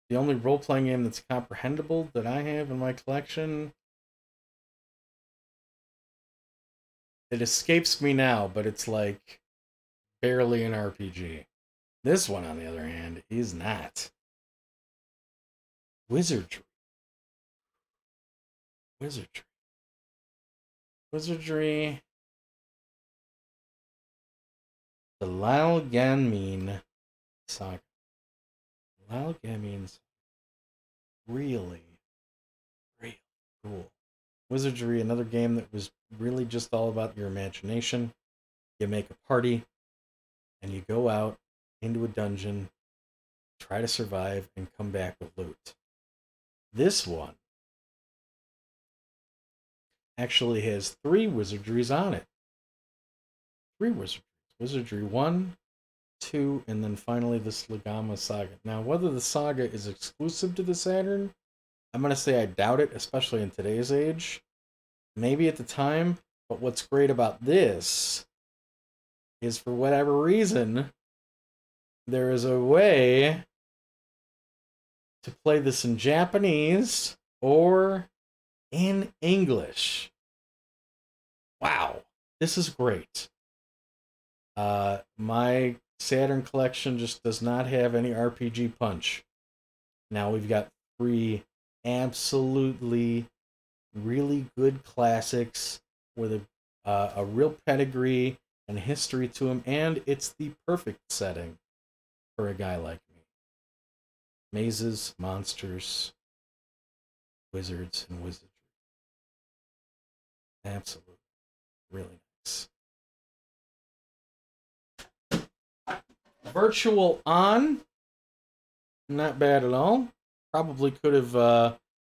role-playing game that's comprehensible that I have in my collection, it escapes me now, but it's like barely an RPG. This one, on the other hand, is not. Wizardry. The Lyle Ganmeen saga. Lyle Ganmeen's really cool. Wizardry, another game that was really just all about your imagination. You make a party, and you go out into a dungeon, try to survive, and come back with loot. This one actually has 3 wizardries on it. 3 wizardries. Wizardry 1, 2, and then finally this Legama Saga. Now, whether the saga is exclusive to the Saturn, I'm going to say I doubt it, especially in today's age. Maybe at the time, but what's great about this is, for whatever reason, there is a way to play this in Japanese or in English. Wow, this is great. My Saturn collection just does not have any RPG punch. Now we've got 3 absolutely really good classics with a real pedigree and history to them, and it's the perfect setting for a guy like me. Mazes, monsters, wizards, and wizardry. Absolutely. Really nice. Virtual On. Not bad at all. Probably could have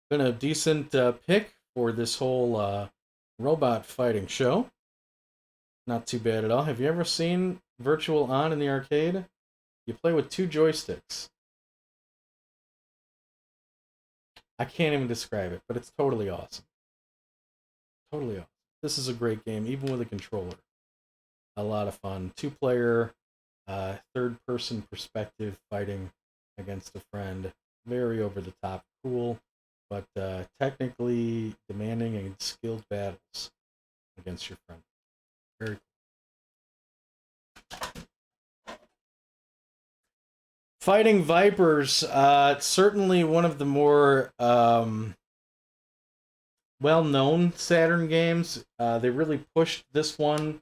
been a decent pick for this whole robot fighting show. Not too bad at all. Have you ever seen Virtual On in the arcade? You play with 2 joysticks. I can't even describe it, but it's totally awesome. Totally awesome. This is a great game, even with a controller. A lot of fun. 2-player, third-person perspective fighting against a friend. Very over-the-top, cool, but technically demanding and skilled battles against your friend. Very cool. Fighting Vipers, certainly one of the more well-known Saturn games. They really pushed this one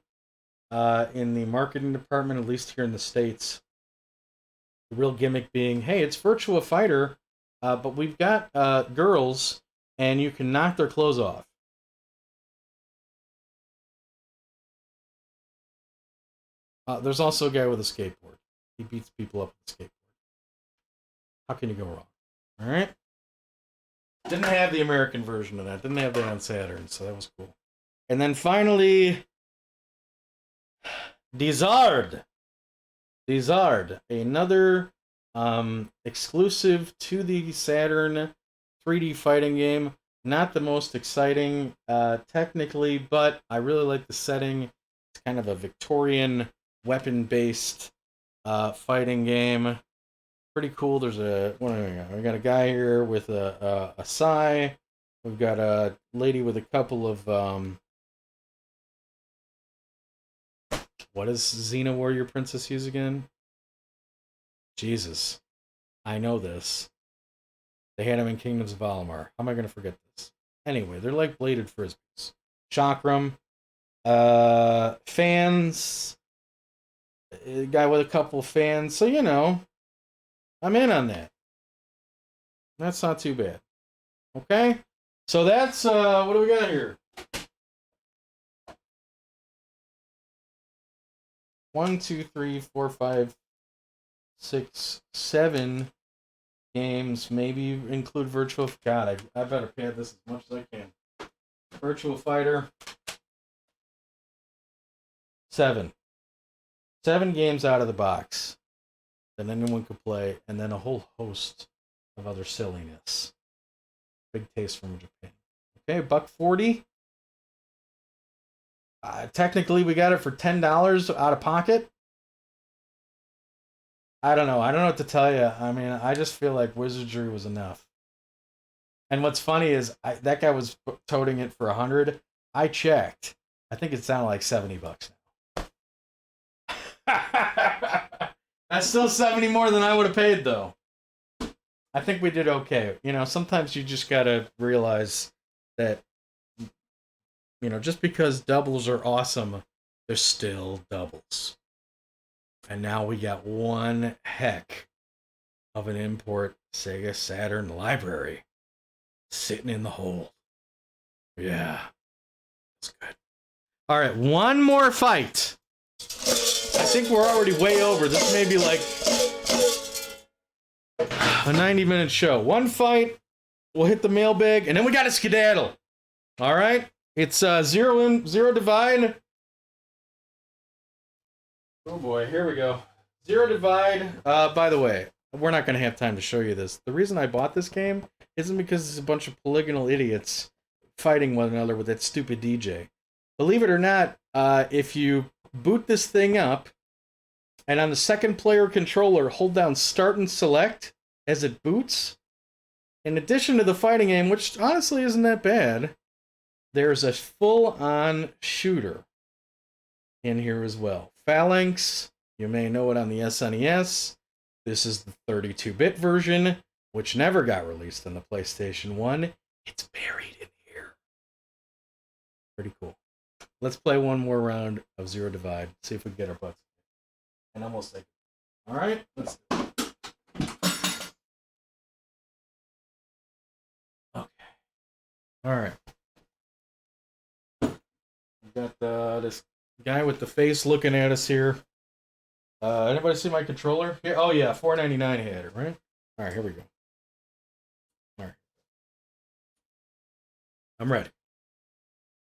in the marketing department, at least here in the States. The real gimmick being, hey, it's Virtua Fighter, but we've got girls, and you can knock their clothes off. There's also a guy with a skateboard. He beats people up with a skateboard. How can you go wrong? All right. Didn't have the American version of that. Didn't have that on Saturn, so that was cool. And then finally, Dizard. Another Exclusive to the Saturn 3D fighting game. Not the most exciting technically, but I really like the setting. It's kind of a Victorian weapon-based fighting game. Pretty cool. There's what do we got? We got a guy here with a sai. We've got a lady with a couple of what does Xena Warrior Princess use again? Jesus, I know this. They had them in Kingdoms of Valimar. How am I going to forget this? Anyway, they're like bladed frisbees. Chakram. Fans. A guy with a couple of fans. So, you know, I'm in on that. That's not too bad. Okay? So that's, what do we got here? 1, 2, 3, 4, 5, 6, 7 games. Maybe include Virtual. God, I better pad this as much as I can. Virtual Fighter. 7. 7 games out of the box that anyone could play, and then a whole host of other silliness. Big taste from Japan. Okay, $1.40. Technically, we got it for $10 out of pocket. I don't know. I don't know what to tell you. I mean, I just feel like Wizardry was enough. And what's funny is that guy was toting it for $100. I checked. I think it's down to like $70 now. That's still 70 more than I would have paid, though. I think we did okay. You know, sometimes you just gotta realize that, you know, just because doubles are awesome, they're still doubles. And now we got one heck of an import Sega Saturn library sitting in the hole. Yeah, that's good. All right, one more fight. I think we're already way over. This may be like a 90-minute show. One fight, we'll hit the mailbag, and then we got to skedaddle. All right? It's zero divide. Oh boy, here we go. Zero divide. By the way, we're not going to have time to show you this. The reason I bought this game isn't because it's a bunch of polygonal idiots fighting one another with that stupid DJ. Believe it or not, if you boot this thing up, and on the second player controller, hold down Start and Select as it boots, in addition to the fighting game, which honestly isn't that bad, there's a full-on shooter in here as well. Phalanx, you may know it on the SNES. This is the 32-bit version, which never got released on the PlayStation 1. It's buried in here. Pretty cool. Let's play one more round of Zero Divide. See if we can get our butts. And almost like, all right, let's do it. Okay. All right. We got this guy with the face looking at us here. Anybody see my controller? Here? Oh yeah, $4.99 had it, right? All right, here we go. All right. I'm ready.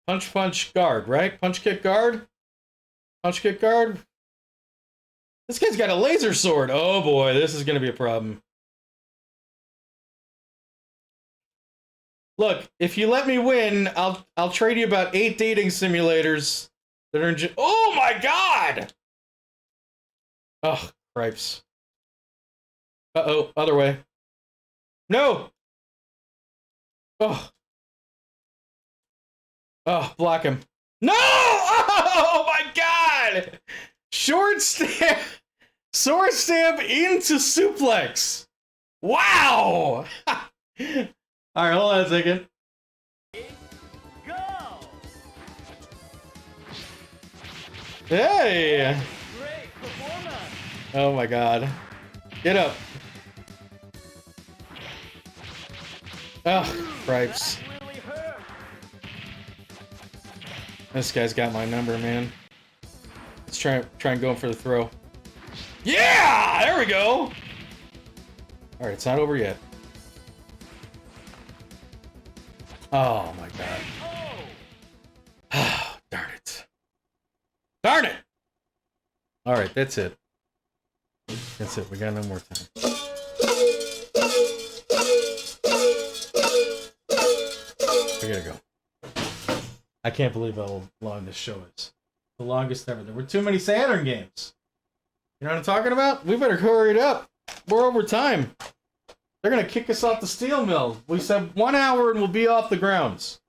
Punch, punch, guard, right? Punch, kick, guard. Punch, kick, guard. This guy's got a laser sword. Oh boy, this is going to be a problem. Look, if you let me win, I'll trade you about 8 dating simulators that are in. Oh my god! Oh, cripes. Uh-oh, other way. No! Oh. Oh, block him. No! Oh my god! Short stamp! Sword stamp into suplex! Wow! Alright, hold on a second. Go! Hey! Great performance! Oh my god. Get up. Oh, cripes. That really hurt. This guy's got my number, man. Let's try and go for the throw. Yeah! There we go! Alright, it's not over yet. Oh my god. Oh! Darn it. Darn it! Alright, that's it. That's it. We got no more time. I can't believe how long this show is. The longest ever. There were too many Saturn games. You know what I'm talking about? We better hurry it up. We're over time. They're going to kick us off the steel mill. We said 1 hour and we'll be off the grounds.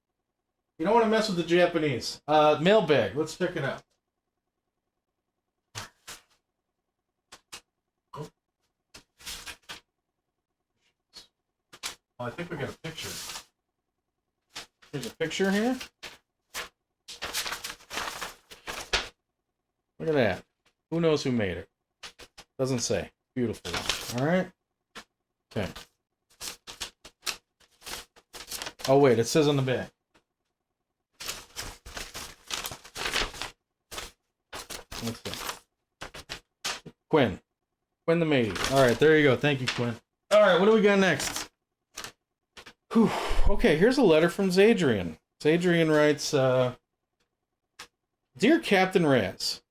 You don't want to mess with the Japanese. Mailbag. Let's check it out. Oh, I think we got a picture. There's a picture here. Look at that. Who knows who made it? Doesn't say. Beautiful. All right. Okay. Oh, wait. It says on the back. Let's see. Quinn. Quinn the matey. All right. There you go. Thank you, Quinn. All right. What do we got next? Whew. Okay. Here's a letter from Zadrian. Zadrian writes, Dear Captain Raz,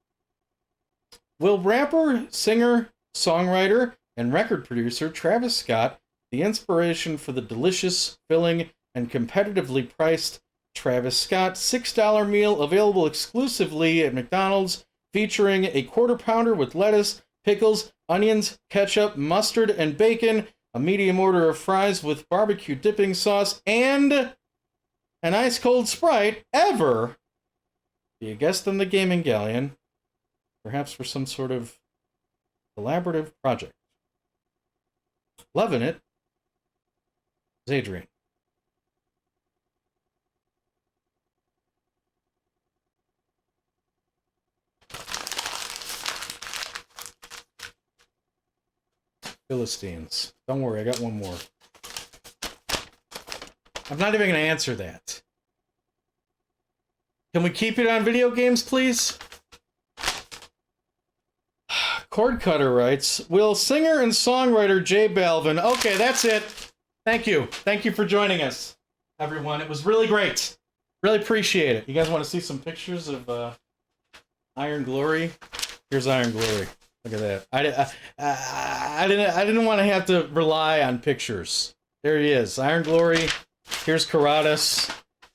will rapper, singer, songwriter, and record producer Travis Scott, the inspiration for the delicious, filling, and competitively priced Travis Scott $6 meal available exclusively at McDonald's, featuring a quarter pounder with lettuce, pickles, onions, ketchup, mustard, and bacon, a medium order of fries with barbecue dipping sauce, and an ice-cold Sprite ever be a guest on the Gaming Galleon, perhaps for some sort of collaborative project. Loving it. Zadrian. Philistines. Don't worry, I got one more. I'm not even going to answer that. Can we keep it on video games, please? Cord Cutter writes, will singer and songwriter J Balvin... Okay, that's it. Thank you. Thank you for joining us, everyone. It was really great. Really appreciate it. You guys want to see some pictures of Iron Glory? Here's Iron Glory. Look at that. I didn't want to have to rely on pictures. There he is. Iron Glory. Here's Karadas.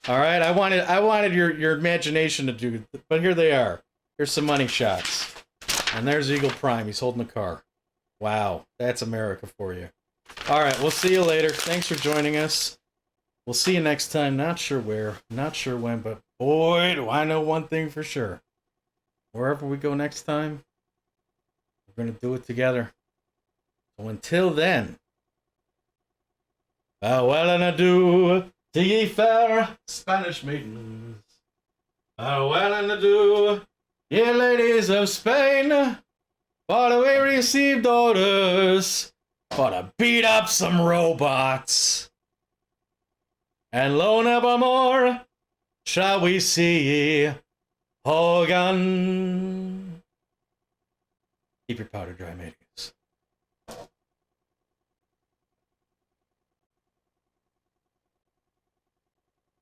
All right. I wanted your imagination to do, but here they are. Here's some money shots. And there's Eagle Prime. He's holding the car. Wow. That's America for you. All right. We'll see you later. Thanks for joining us. We'll see you next time. Not sure where, not sure when, but boy, do I know one thing for sure. Wherever we go next time, we're going to do it together. So until then, well and adieu to ye fair Spanish maidens. Well and adieu, ye ladies of Spain. For we received orders for to beat up some robots. And lo, nevermore shall we see Hogan. Keep your powder dry, mate.